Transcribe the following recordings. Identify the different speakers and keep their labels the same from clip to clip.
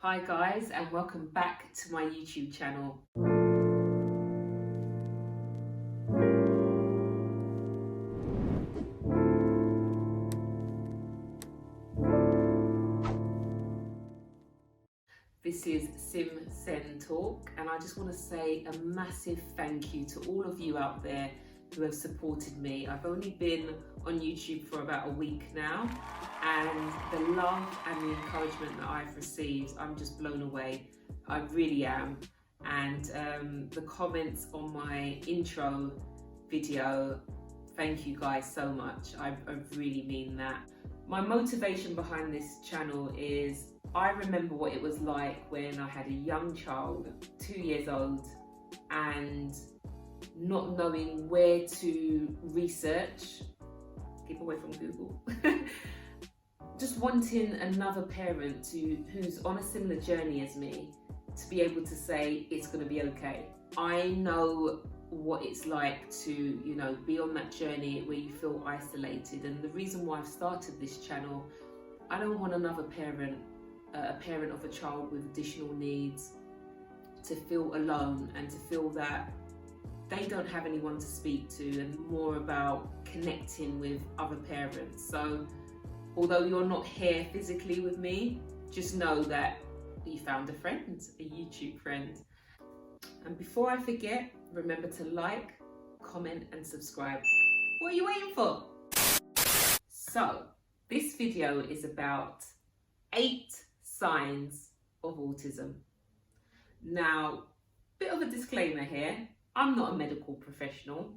Speaker 1: Hi guys, and welcome back to my YouTube channel. This is SimSENDTalk, and I just want to say a massive thank you to all of you out there who have supported me. I've only been on YouTube for about a week now, and the love and the encouragement that I've received, I'm just blown away. I really am. And the comments on my intro video, thank you guys so much. I really mean that. My motivation behind this channel is I remember what it was like when I had a young child, 2 years old, and not knowing where to research, keep away from Google, just wanting another parent who's on a similar journey as me to be able to say it's going to be okay. I know what it's like to, be on that journey where you feel isolated, and the reason why I've started this channel, I don't want another parent, a parent of a child with additional needs, to feel alone and to feel that they don't have anyone to speak to, and more about connecting with other parents. So although you're not here physically with me, just know that you found a friend, a YouTube friend. And before I forget, remember to like, comment and subscribe. What are you waiting for? So this video is about 8 signs of autism. Now, bit of a disclaimer here. I'm not a medical professional.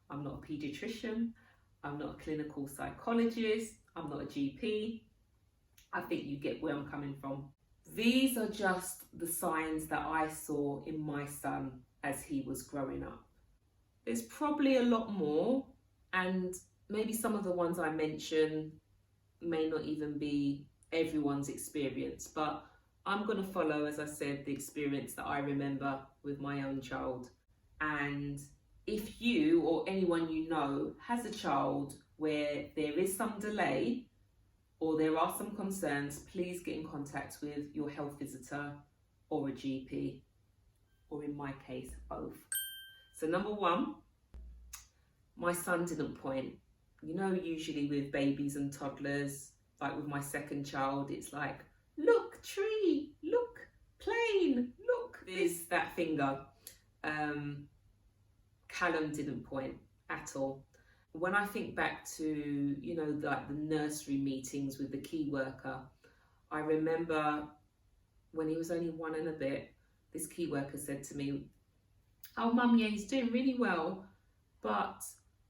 Speaker 1: I'm not a pediatrician. I'm not a clinical psychologist. I'm not a GP. I think you get where I'm coming from. These are just the signs that I saw in my son as he was growing up. There's probably a lot more, and maybe some of the ones I mention may not even be everyone's experience, but I'm going to follow, as I said, the experience that I remember with my own child. And if you or anyone you know has a child where there is some delay or there are some concerns, please get in contact with your health visitor or a GP, or in my case, both. So number 1, my son didn't point. Usually with babies and toddlers, like with my second child, it's like, look, tree, look, plane, look, there's that finger. Callum didn't point at all. When I think back to, like the nursery meetings with the key worker, I remember when he was only 1 and a bit, this key worker said to me, oh mum, yeah, he's doing really well, but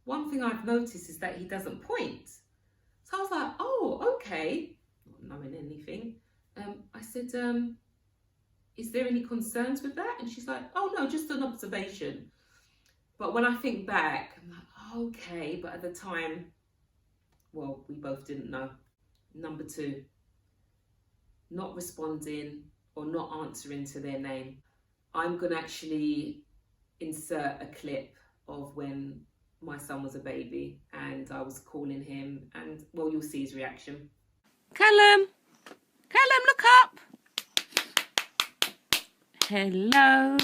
Speaker 1: one thing I've noticed is that he doesn't point. So I was like, oh, okay, not knowing anything. I said, is there any concerns with that? And she's like, oh no, just an observation. But when I think back, I'm like, okay, but at the time, well, we both didn't know. Number 2, not responding or not answering to their name. I'm gonna actually insert a clip of when my son was a baby and I was calling him, and well, you'll see his reaction. Callum, look up. Hello,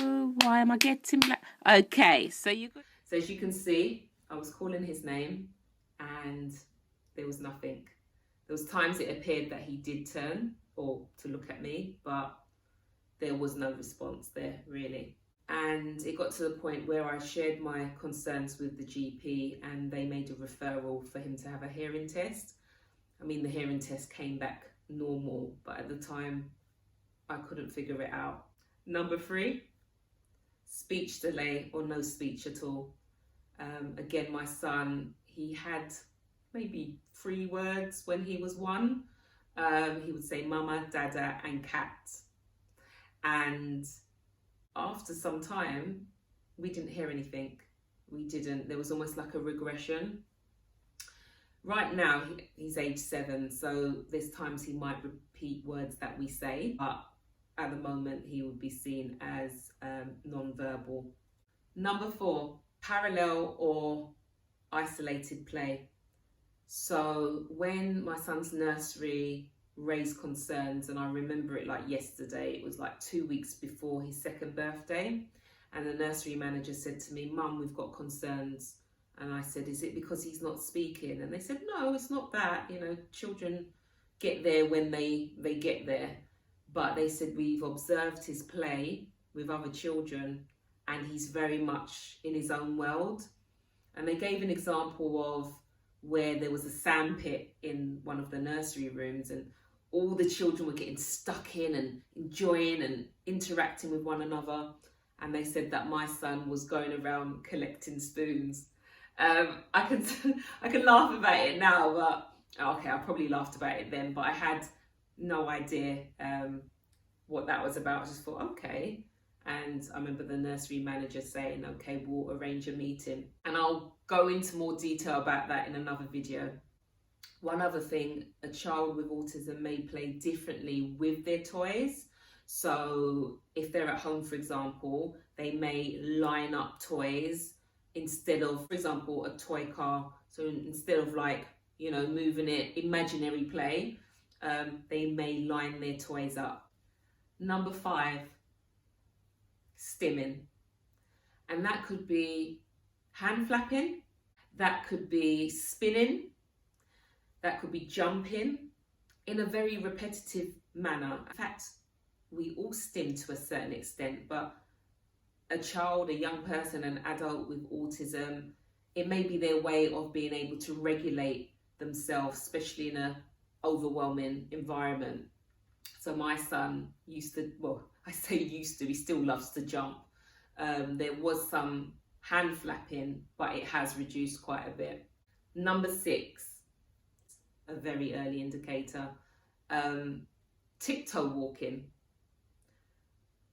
Speaker 1: why am I getting black? Okay, so as you can see, I was calling his name and there was nothing. There was times it appeared that he did turn or to look at me, but there was no response there really. And it got to the point where I shared my concerns with the GP and they made a referral for him to have a hearing test. I mean, the hearing test came back normal, but at the time I couldn't figure it out. Number 3, speech delay or no speech at all. Again, my son, he had maybe 3 words when he was 1. He would say mama, dada and cat. And after some time, we didn't hear anything. There was almost like a regression. Right now, he's age 7, so there's times he might repeat words that we say, but at the moment he would be seen as non-verbal. Number 4, parallel or isolated play. So when my son's nursery raised concerns, and I remember it like yesterday. It was like 2 weeks before his second birthday, and the nursery manager said to me, "Mum, we've got concerns." And I said, "Is it because he's not speaking?" And they said, "No, it's not that. You know, children get there when they get there." But they said, "We've observed his play with other children and he's very much in his own world." And they gave an example of where there was a sandpit in one of the nursery rooms, and all the children were getting stuck in and enjoying and interacting with one another. And they said that my son was going around collecting spoons. I can laugh about it now, but okay, I probably laughed about it then, but I had no idea what that was about. I just thought, okay. And I remember the nursery manager saying, "Okay, we'll arrange a meeting." And I'll go into more detail about that in another video. One other thing, a child with autism may play differently with their toys. So if they're at home, for example, they may line up toys instead of, for example, a toy car. So instead of like, you know, moving it, imaginary play, they may line their toys up. Number 5, stimming. And that could be hand flapping, that could be spinning, that could be jumping in a very repetitive manner. In fact, we all stim to a certain extent, but a child, a young person, an adult with autism, it may be their way of being able to regulate themselves, especially in an overwhelming environment. So my son used to, well, I say used to, he still loves to jump. There was some hand flapping, but it has reduced quite a bit. Number 6, a very early indicator, tiptoe walking.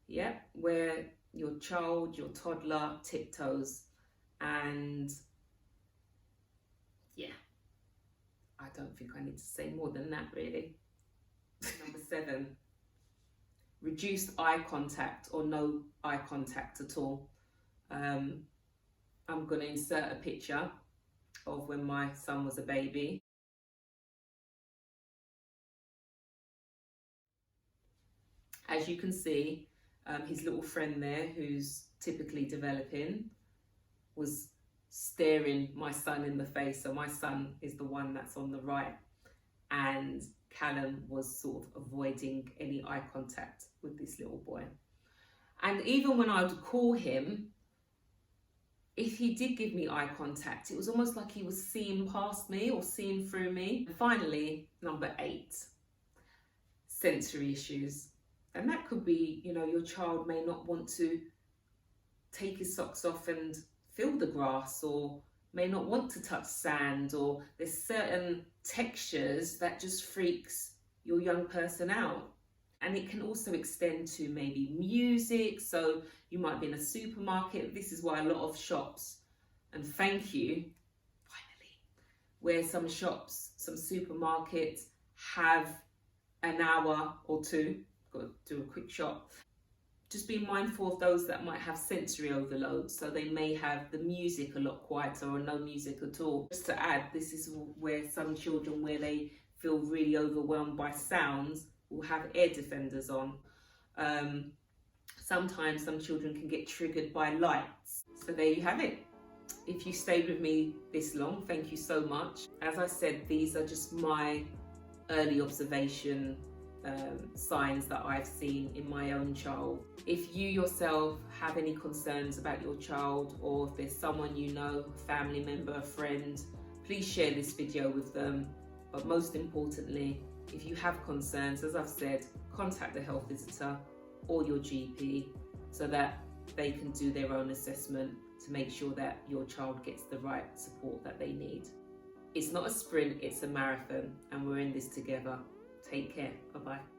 Speaker 1: Yeah, where your child, your toddler tiptoes. And yeah, I don't think I need to say more than that really. Number 7, reduced eye contact or no eye contact at all. I'm going to insert a picture of when my son was a baby. As you can see, his little friend there, who's typically developing, was staring my son in the face. So my son is the one that's on the right, and Callum was sort of avoiding any eye contact with this little boy. And even when I would call him, if he did give me eye contact, it was almost like he was seeing past me or seeing through me. And finally, number 8, sensory issues. And that could be, you know, your child may not want to take his socks off and feel the grass, or may not want to touch sand, or there's certain textures that just freaks your young person out. And it can also extend to maybe music. So you might be in a supermarket. This is why a lot of shops, and thank you, finally, where some shops, some supermarkets have an hour or 2, got to do a quick shop. Just be mindful of those that might have sensory overload. So they may have the music a lot quieter or no music at all. Just to add, this is where some children, where they feel really overwhelmed by sounds, will have air defenders on. Sometimes some children can get triggered by lights. So there you have it. If you stayed with me this long, thank you so much. As I said, these are just my early observation signs that I've seen in my own child. If you yourself have any concerns about your child, or if there's someone you know, a family member, a friend, please share this video with them. But most importantly, if you have concerns, as I've said, contact the health visitor or your GP so that they can do their own assessment to make sure that your child gets the right support that they need. It's not a sprint, it's a marathon, and we're in this together. Take care. Bye-bye.